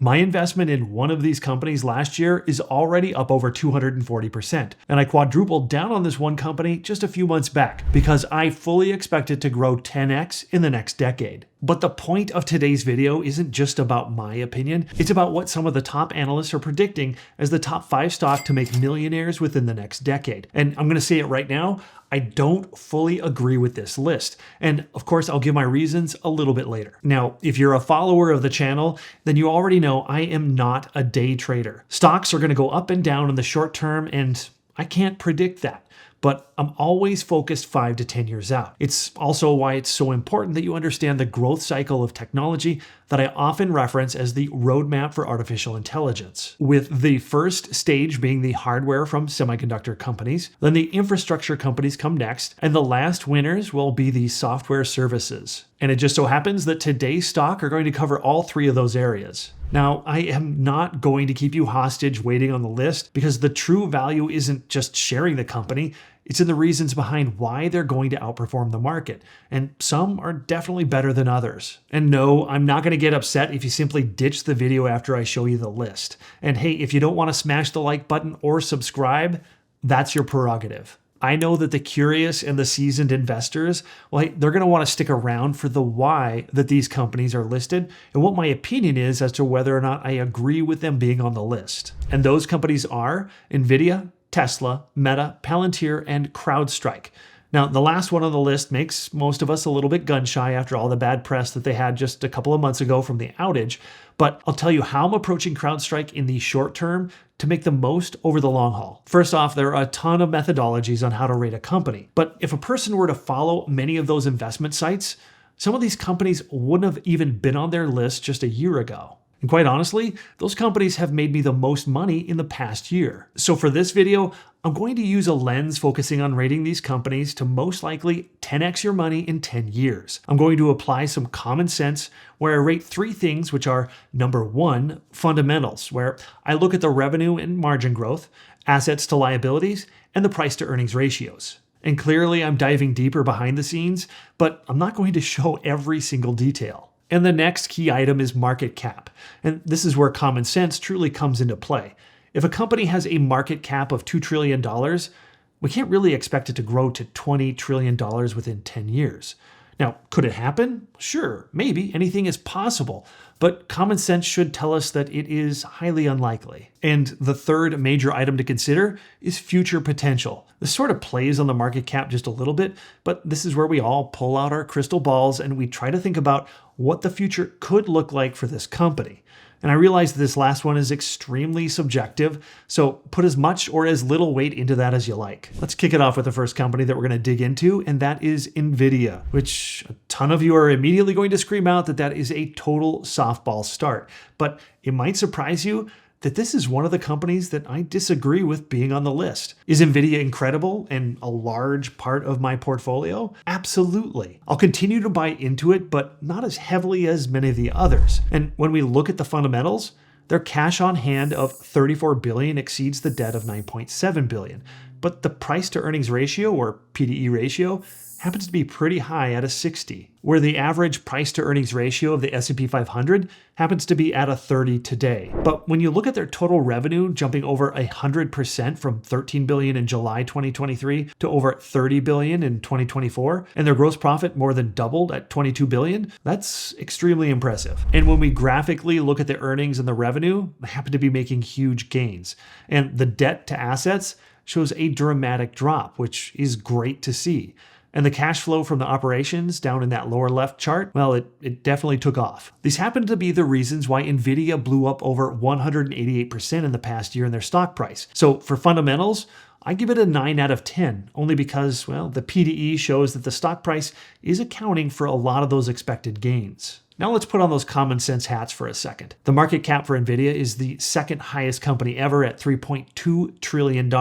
My investment in one of these companies last year is already up over 240%, and I quadrupled down on this one company just a few months back because I fully expect it to grow 10x in the next decade. But the point of today's video isn't just about my opinion, it's about what some of the top analysts are predicting as the top 5 stock to make millionaires within the next decade. And I'm going to say it right now, I don't fully agree with this list. And of course, I'll give my reasons a little bit later. Now, if you're a follower of the channel, then you already know I am not a day trader. Stocks are going to go up and down in the short term, and I can't predict that. But I'm always focused 5 to 10 years out. It's also why it's so important that you understand the growth cycle of technology that I often reference as the roadmap for artificial intelligence, with the first stage being the hardware from semiconductor companies, then the infrastructure companies come next, and the last winners will be the software services. And it just so happens that today's stock are going to cover all 3 of those areas. Now, I am not going to keep you hostage waiting on the list because the true value isn't just sharing the company, it's in the reasons behind why they're going to outperform the market. And some are definitely better than others. And no, I'm not going to get upset if you simply ditch the video after I show you the list. And hey, if you don't want to smash the like button or subscribe, that's your prerogative. I know that the curious and the seasoned investors, well, they're going to want to stick around for the why that these companies are listed and what my opinion is as to whether or not I agree with them being on the list. And those companies are nvidia, Tesla, Meta, Palantir, and CrowdStrike. Now, the last one on the list makes most of us a little bit gun-shy after all the bad press that they had just a couple of months ago from the outage, but I'll tell you how I'm approaching CrowdStrike in the short term to make the most over the long haul. First off, there are a ton of methodologies on how to rate a company, but if a person were to follow many of those investment sites, some of these companies wouldn't have even been on their list just a year ago. And quite honestly, those companies have made me the most money in the past year. So for this video, I'm going to use a lens focusing on rating these companies to most likely 10x your money in 10 years. I'm going to apply some common sense where I rate 3 things, which are number 1, fundamentals, where I look at the revenue and margin growth, assets to liabilities, and the price to earnings ratios. And clearly I'm diving deeper behind the scenes, but I'm not going to show every single detail. And the next key item is market cap. And this is where common sense truly comes into play. If a company has a market cap of $2 trillion, we can't really expect it to grow to $20 trillion within 10 years. Now, could it happen? Sure, maybe. Anything is possible. But common sense should tell us that it is highly unlikely. And the third major item to consider is future potential. This sort of plays on the market cap just a little bit, but this is where we all pull out our crystal balls and we try to think about what the future could look like for this company. And I realize that this last one is extremely subjective, so put as much or as little weight into that as you like. Let's kick it off with the first company that we're going to dig into, and that is nvidia, which a ton of you are immediately going to scream out that that is a total softball start. But it might surprise you that this is one of the companies that I disagree with being on the list. Is nvidia incredible and a large part of my portfolio? Absolutely. I'll continue to buy into it, but not as heavily as many of the others. And when we look at the fundamentals, their cash on hand of $34 billion exceeds the debt of $9.7 billion. But the price to earnings ratio, or PDE ratio, happens to be pretty high at a 60, where the average price to earnings ratio of the S&P 500 happens to be at a 30 today. But when you look at their total revenue jumping over 100% from $13 billion in July 2023 to over $30 billion in 2024, and their gross profit more than doubled at $22 billion, that's extremely impressive. And when we graphically look at the earnings and the revenue, they happen to be making huge gains. And the debt to assets shows a dramatic drop, which is great to see. And the cash flow from the operations down in that lower left chart, well, it definitely took off. These happen to be the reasons why nvidia blew up over 188% in the past year in their stock price. So for fundamentals, I give it a 9 out of 10, only because, well, the PDE shows that the stock price is accounting for a lot of those expected gains. Now let's put on those common sense hats for a second. The market cap for nvidia is the second highest company ever at $3.2 trillion.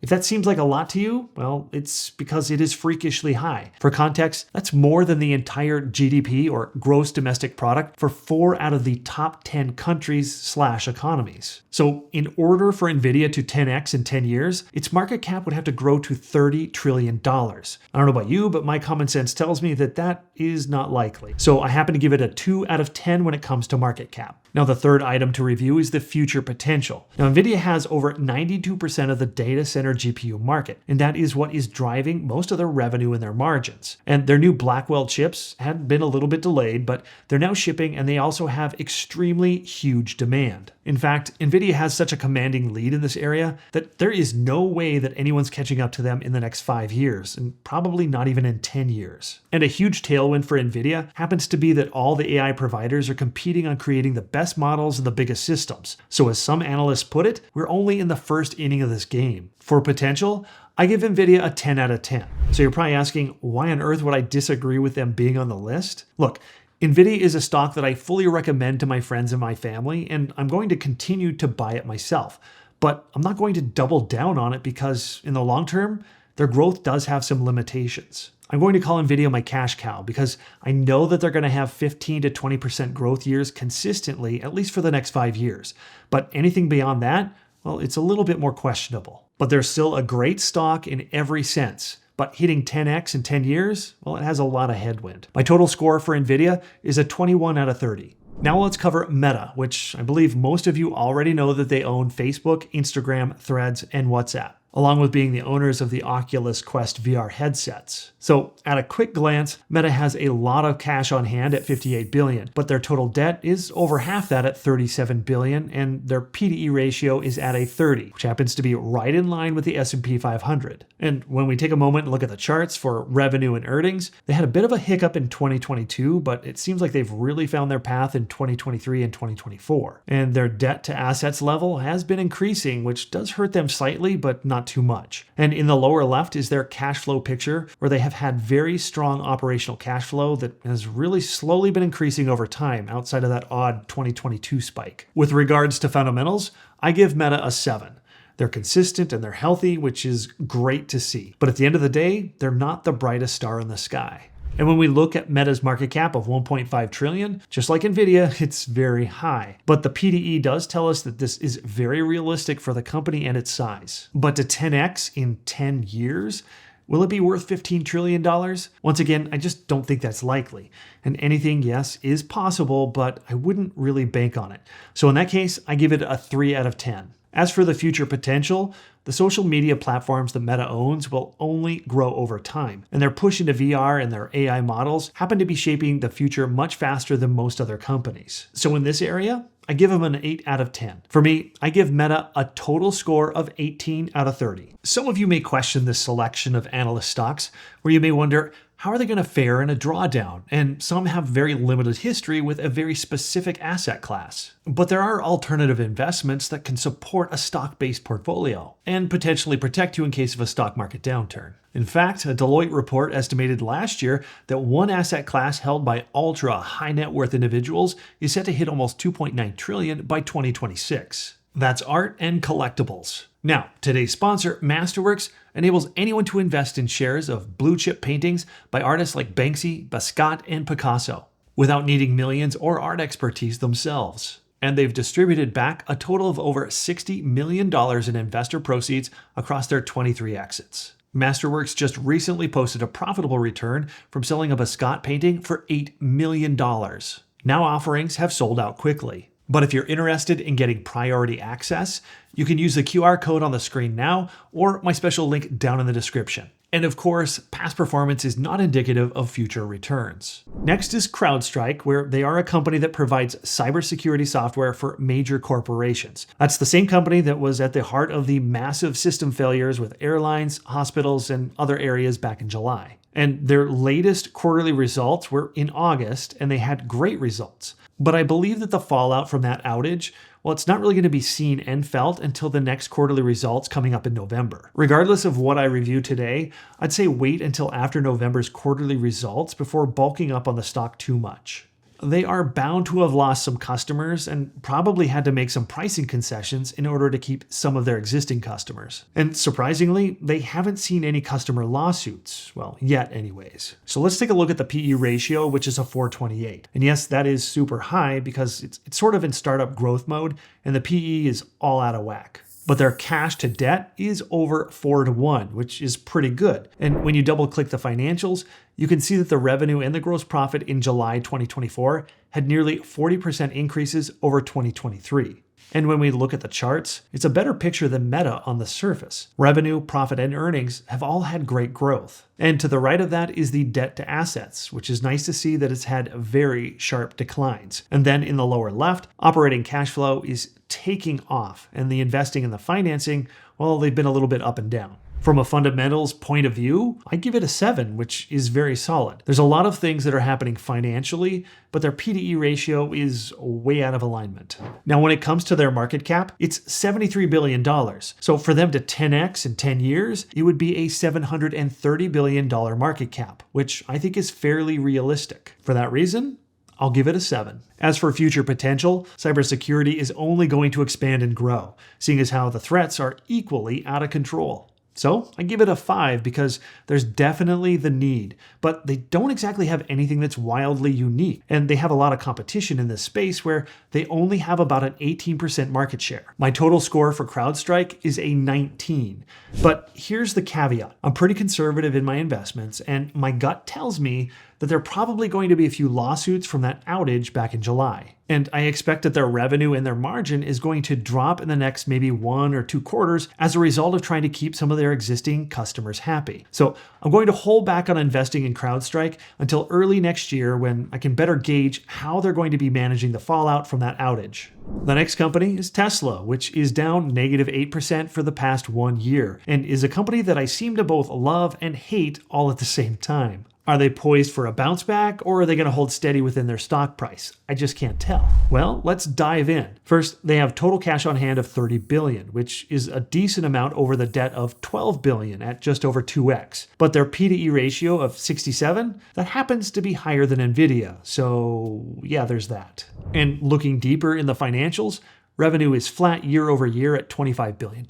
If that seems like a lot to you, well, it's because it is freakishly high. For context, that's more than the entire GDP, or gross domestic product, for 4 out of the top 10 countries/economies. So in order for nvidia to 10x in 10 years, its market cap would have to grow to $30 trillion. I don't know about you, but my common sense tells me that that is not likely. So I happen to give it a 2 out of 10 when it comes to market cap. Now, the third item to review is the future potential. Now, NVIDIA has over 92% of the data center GPU market, and that is what is driving most of their revenue and their margins. And their new Blackwell chips had been a little bit delayed, but they're now shipping, and they also have extremely huge demand. In fact, NVIDIA has such a commanding lead in this area that there is no way that anyone's catching up to them in the next 5 years, and probably not even in 10 years. And a huge tailwind for NVIDIA happens to be that all the AI providers are competing on creating the best models and the biggest systems. So as some analysts put it, we're only in the first inning of this game. For potential, I give NVIDIA a 10 out of 10. So you're probably asking, why on earth would I disagree with them being on the list? Look, NVIDIA is a stock that I fully recommend to my friends and my family, and I'm going to continue to buy it myself. But I'm not going to double down on it because in the long term, their growth does have some limitations. I'm going to call NVIDIA my cash cow because I know that they're going to have 15 to 20% growth years consistently, at least for the next 5 years. But anything beyond that, well, it's a little bit more questionable. But they're still a great stock in every sense. But hitting 10x in 10 years, well, it has a lot of headwind. My total score for NVIDIA is a 21 out of 30. Now let's cover Meta, which I believe most of you already know that they own Facebook, Instagram, Threads, and WhatsApp, along with being the owners of the Oculus Quest VR headsets. So at a quick glance, Meta has a lot of cash on hand at $58 billion, but their total debt is over half that at $37 billion, and their P/E ratio is at a 30, which happens to be right in line with the S&P 500. And when we take a moment and look at the charts for revenue and earnings, they had a bit of a hiccup in 2022, but it seems like they've really found their path in 2023 and 2024. And their debt to assets level has been increasing, which does hurt them slightly, but not too much. And in the lower left is their cash flow picture, where they have had very strong operational cash flow that has really slowly been increasing over time outside of that odd 2022 spike. With regards to fundamentals, I give Meta a 7. They're consistent and they're healthy, which is great to see. But at the end of the day, they're not the brightest star in the sky. And when we look at Meta's market cap of $1.5 trillion, just like NVIDIA, it's very high. But the P/E does tell us that this is very realistic for the company and its size. But to 10x in 10 years, will it be worth $15 trillion? Once again, I just don't think that's likely. And anything, yes, is possible, but I wouldn't really bank on it. So in that case, I give it a 3 out of 10. As for the future potential, the social media platforms that Meta owns will only grow over time, and their push into VR and their AI models happen to be shaping the future much faster than most other companies. So in this area, I give them an 8 out of 10. For me, I give Meta a total score of 18 out of 30. Some of you may question this selection of analyst stocks, where you may wonder, how are they going to fare in a drawdown? And some have very limited history with a very specific asset class. But there are alternative investments that can support a stock-based portfolio and potentially protect you in case of a stock market downturn. In fact, a Deloitte report estimated last year that one asset class held by ultra high net worth individuals is set to hit almost $2.9 trillion by 2026. That's art and collectibles. Now, today's sponsor, Masterworks, enables anyone to invest in shares of blue chip paintings by artists like Banksy, Basquiat, and Picasso, without needing millions or art expertise themselves. And they've distributed back a total of over $60 million in investor proceeds across their 23 exits. Masterworks just recently posted a profitable return from selling a Basquiat painting for $8 million. Now offerings have sold out quickly. But if you're interested in getting priority access, you can use the QR code on the screen now or my special link down in the description. And of course, past performance is not indicative of future returns. Next is CrowdStrike, where they are a company that provides cybersecurity software for major corporations. That's the same company that was at the heart of the massive system failures with airlines, hospitals, and other areas back in July. And their latest quarterly results were in August, and they had great results. But I believe that the fallout from that outage, well, it's not really going to be seen and felt until the next quarterly results coming up in November. Regardless of what I review today, I'd say wait until after November's quarterly results before bulking up on the stock too much. They are bound to have lost some customers and probably had to make some pricing concessions in order to keep some of their existing customers. And surprisingly, they haven't seen any customer lawsuits, well, yet anyways. So let's take a look at the P/E ratio, which is a 428. And yes, that is super high because it's sort of in startup growth mode and the P/E is all out of whack. But their cash to debt is over 4-to-1, which is pretty good. And when you double click the financials, you can see that the revenue and the gross profit in July 2024 had nearly 40% increases over 2023. And when we look at the charts, it's a better picture than Meta on the surface. Revenue, profit, and earnings have all had great growth. And to the right of that is the debt to assets, which is nice to see that it's had very sharp declines. And then in the lower left, operating cash flow is taking off, and the investing and the financing, well, they've been a little bit up and down. From a fundamentals point of view, I give it a 7, which is very solid. There's a lot of things that are happening financially, but their P/E ratio is way out of alignment. Now, when it comes to their market cap, it's $73 billion. So for them to 10x in 10 years, it would be a $730 billion market cap, which I think is fairly realistic. For that reason, I'll give it a 7. As for future potential, cybersecurity is only going to expand and grow, seeing as how the threats are equally out of control. So I give it a 5 because there's definitely the need, but they don't exactly have anything that's wildly unique. And they have a lot of competition in this space where they only have about an 18% market share. My total score for CrowdStrike is a 19. But here's the caveat. I'm pretty conservative in my investments, and my gut tells me that there are probably going to be a few lawsuits from that outage back in July. And I expect that their revenue and their margin is going to drop in the next maybe 1 or 2 quarters as a result of trying to keep some of their existing customers happy. So I'm going to hold back on investing in CrowdStrike until early next year when I can better gauge how they're going to be managing the fallout from that outage. The next company is Tesla, which is down -8% for the past 1 year, and is a company that I seem to both love and hate all at the same time. Are they poised for a bounce back, or are they going to hold steady within their stock price? I just can't tell. Well, let's dive in. First, they have total cash on hand of $30 billion, which is a decent amount over the debt of $12 billion at just over 2x. But their P/E ratio of 67, that happens to be higher than nvidia. So yeah, there's that. And looking deeper in the financials, revenue is flat year over year at $25 billion,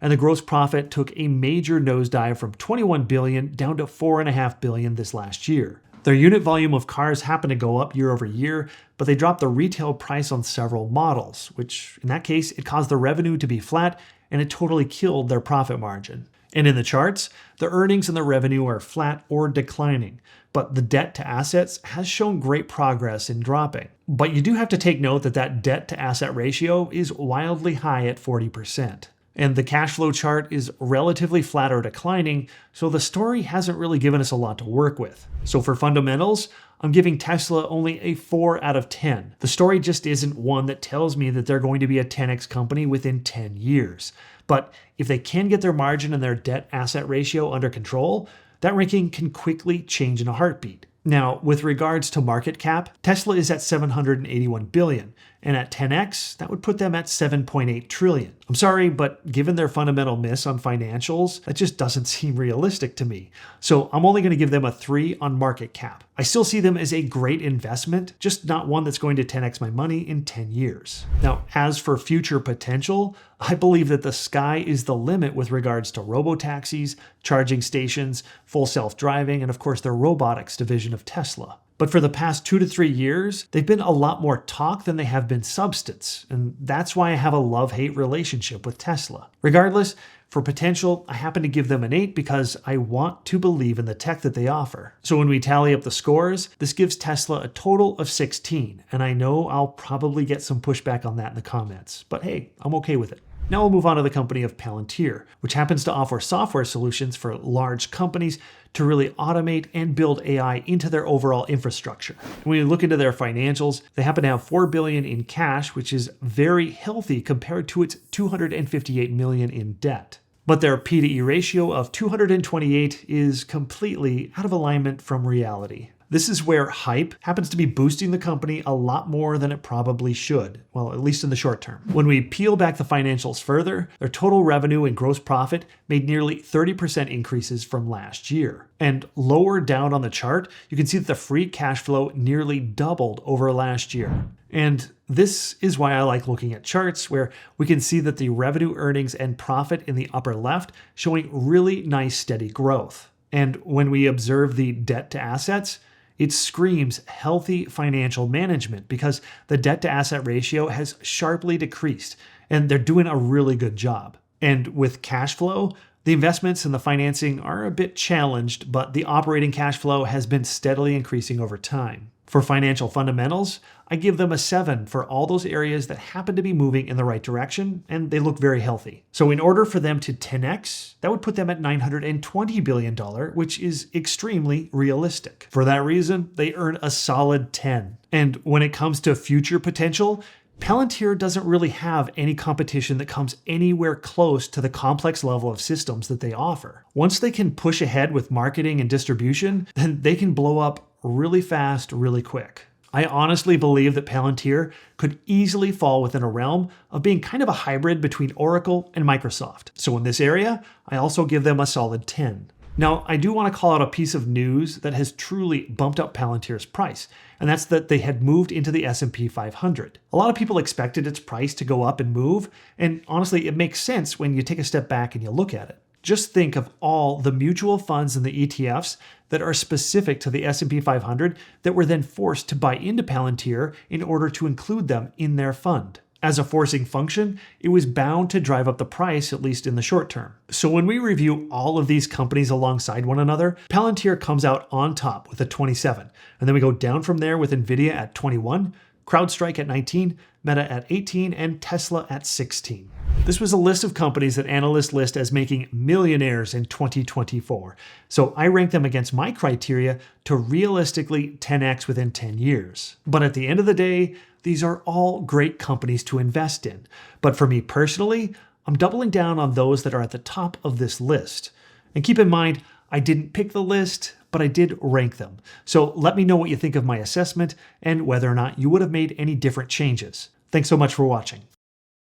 and the gross profit took a major nosedive from $21 billion down to $4.5 billion this last year. Their unit volume of cars happened to go up year over year, but they dropped the retail price on several models, which in that case, it caused the revenue to be flat, and it totally killed their profit margin. And in the charts, the earnings and the revenue are flat or declining, but the debt to assets has shown great progress in dropping. But you do have to take note that that debt to asset ratio is wildly high at 40%. And the cash flow chart is relatively flat or declining, so the story hasn't really given us a lot to work with. So for fundamentals, I'm giving Tesla only a 4 out of 10. The story just isn't one that tells me that they're going to be a 10x company within 10 years. But if they can get their margin and their debt asset ratio under control, that ranking can quickly change in a heartbeat. Now, with regards to market cap, Tesla is at $781 billion, and at 10x, that would put them at $7.8 trillion. I'm sorry, but given their fundamental miss on financials, that just doesn't seem realistic to me. So I'm only going to give them a 3 on market cap. I still see them as a great investment, just not one that's going to 10x my money in 10 years. Now, as for future potential, I believe that the sky is the limit with regards to robotaxis, charging stations, full self-driving, and of course their robotics division of Tesla. But for the past 2 to 3 years, they've been a lot more talk than they have been substance, and that's why I have a love-hate relationship with Tesla. Regardless, for potential, I happen to give them an 8 because I want to believe in the tech that they offer. So when we tally up the scores, this gives Tesla a total of 16, and I know I'll probably get some pushback on that in the comments, but hey, I'm okay with it. Now we'll move on to the company of Palantir, which happens to offer software solutions for large companies to really automate and build AI into their overall infrastructure. When you look into their financials, they happen to have $4 billion in cash, which is very healthy compared to its $258 million in debt. But their P/E ratio of 228 is completely out of alignment from reality. This is where hype happens to be boosting the company a lot more than it probably should, well, at least in the short term. When we peel back the financials further, their total revenue and gross profit made nearly 30% increases from last year. And lower down on the chart, you can see that the free cash flow nearly doubled over last year. And this is why I like looking at charts where we can see that the revenue, earnings, and profit in the upper left showing really nice steady growth. And when we observe the debt to assets, it screams healthy financial management because the debt to asset ratio has sharply decreased and they're doing a really good job. And with cash flow, the investments and the financing are a bit challenged, but the operating cash flow has been steadily increasing over time. For financial fundamentals, I give them a 7 for all those areas that happen to be moving in the right direction and they look very healthy. So in order for them to 10x, that would put them at $920 billion, which is extremely realistic. For that reason, they earn a solid 10. And when it comes to future potential, Palantir doesn't really have any competition that comes anywhere close to the complex level of systems that they offer. Once they can push ahead with marketing and distribution, then they can blow up really fast, really quick. I honestly believe that Palantir could easily fall within a realm of being kind of a hybrid between Oracle and Microsoft. So in this area, I also give them a solid 10. Now, I do want to call out a piece of news that has truly bumped up Palantir's price, and that's that they had moved into the S&P 500. A lot of people expected its price to go up and move, and honestly, it makes sense when you take a step back and you look at it. Just think of all the mutual funds and the ETFs that are specific to the S&P 500 that were then forced to buy into Palantir in order to include them in their fund. As a forcing function, it was bound to drive up the price, at least in the short term. So when we review all of these companies alongside one another, Palantir comes out on top with a 27. And then we go down from there with nvidia at 21, CrowdStrike at 19, Meta at 18, and Tesla at 16. This was a list of companies that analysts list as making millionaires in 2024. So I rank them against my criteria to realistically 10x within 10 years. But at the end of the day, these are all great companies to invest in. But for me personally, I'm doubling down on those that are at the top of this list. And keep in mind, I didn't pick the list, but I did rank them. So let me know what you think of my assessment and whether or not you would have made any different changes. Thanks so much for watching.